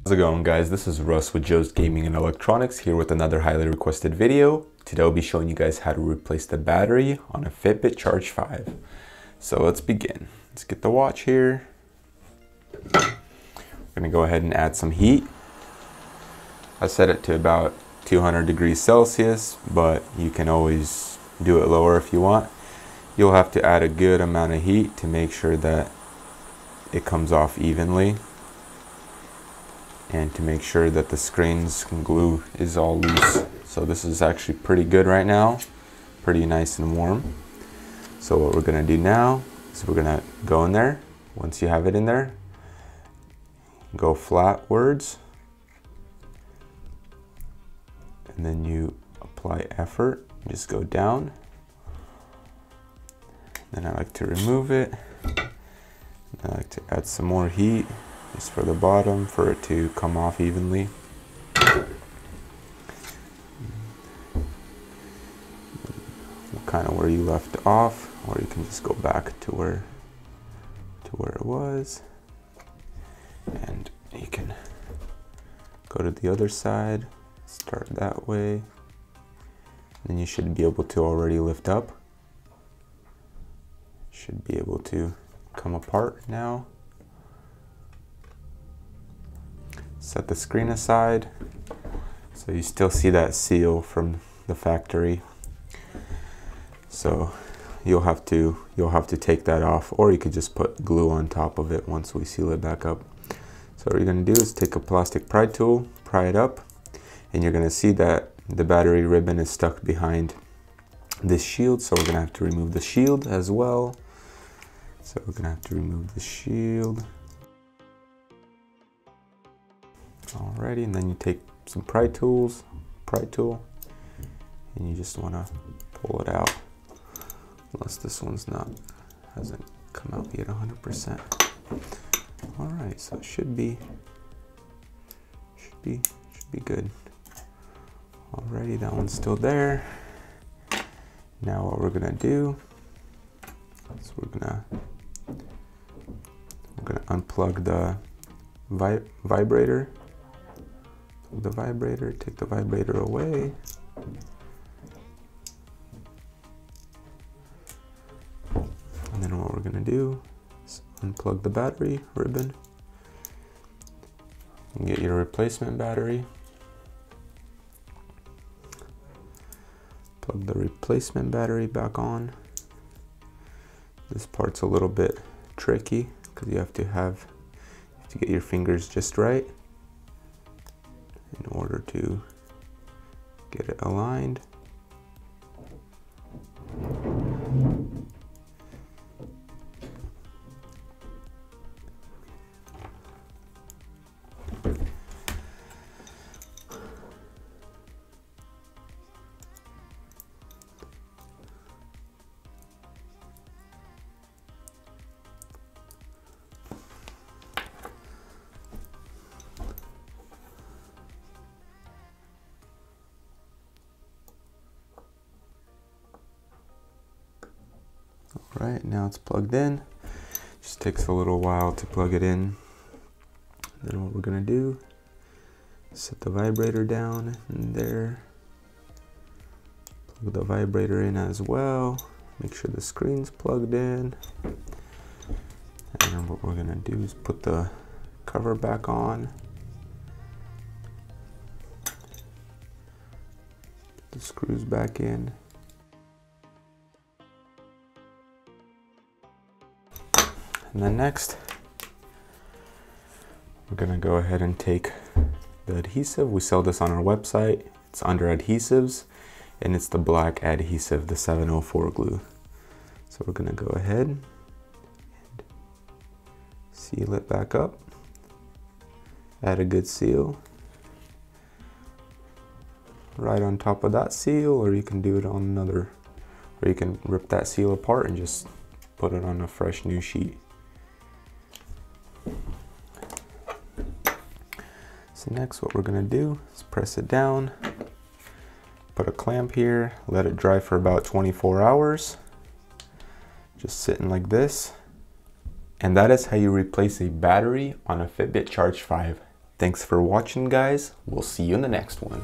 How's it going, guys? This is Russ with Joe's Gaming and Electronics here with another highly requested video. Today I'll be showing you guys how to replace the battery on a Fitbit Charge 5. So let's begin. Let's get the watch here. We're gonna go ahead and add some heat. I set it to about 200 degrees Celsius, but you can always do it lower if you want. You'll have to add a good amount of heat to make sure that it comes off evenly, and to make sure that the screen's glue is all loose. So this is actually pretty good right now, pretty nice and warm. So what we're gonna do now is we're gonna go in there. Once you have it in there, go flatwards, and then you apply effort, just go down. Then I like to remove it. I like to add some more heat just for the bottom for it to come off evenly. Kind of where you left off, or you can just go back to where it was, and you can go to the other side, start that way. Then you should be able to already lift up. Should be able to come apart now. Set the screen aside, so you still see that seal from the factory. So you'll have to take that off, or you could just put glue on top of it once we seal it back up. So what you're gonna do is take a plastic pry tool, pry it up, and you're gonna see that the battery ribbon is stuck behind this shield. So we're gonna have to remove the shield as well. So we're gonna have to remove the shield. Alrighty, and then you take some pry tool, and you just want to pull it out, unless this one's hasn't come out yet 100%. Alright, so it should be good. Alrighty, that one's still there. Now what we're gonna do is we're gonna unplug the vibrator. Take the vibrator away. And then what we're gonna do is unplug the battery ribbon and get your replacement battery. Plug the replacement battery back on. This part's a little bit tricky because you have to get your fingers just right in order to get it aligned. Right, now it's plugged in. Just takes a little while to plug it in. Then what we're gonna do is set the vibrator down in there. Plug the vibrator in as well. Make sure the screen's plugged in. And then what we're gonna do is put the cover back on. Put the screws back in. And then next, we're gonna go ahead and take the adhesive. We sell this on our website. It's under adhesives, and it's the black adhesive, the 704 glue. So we're gonna go ahead and seal it back up. Add a good seal right on top of that seal, or you can do it on another, or you can rip that seal apart and just put it on a fresh new sheet. So next what we're gonna do is press it down, put a clamp here, let it dry for about 24 hours, just sitting like this. And that is how you replace a battery on a Fitbit Charge 5. Thanks for watching, guys. We'll see you in the next one.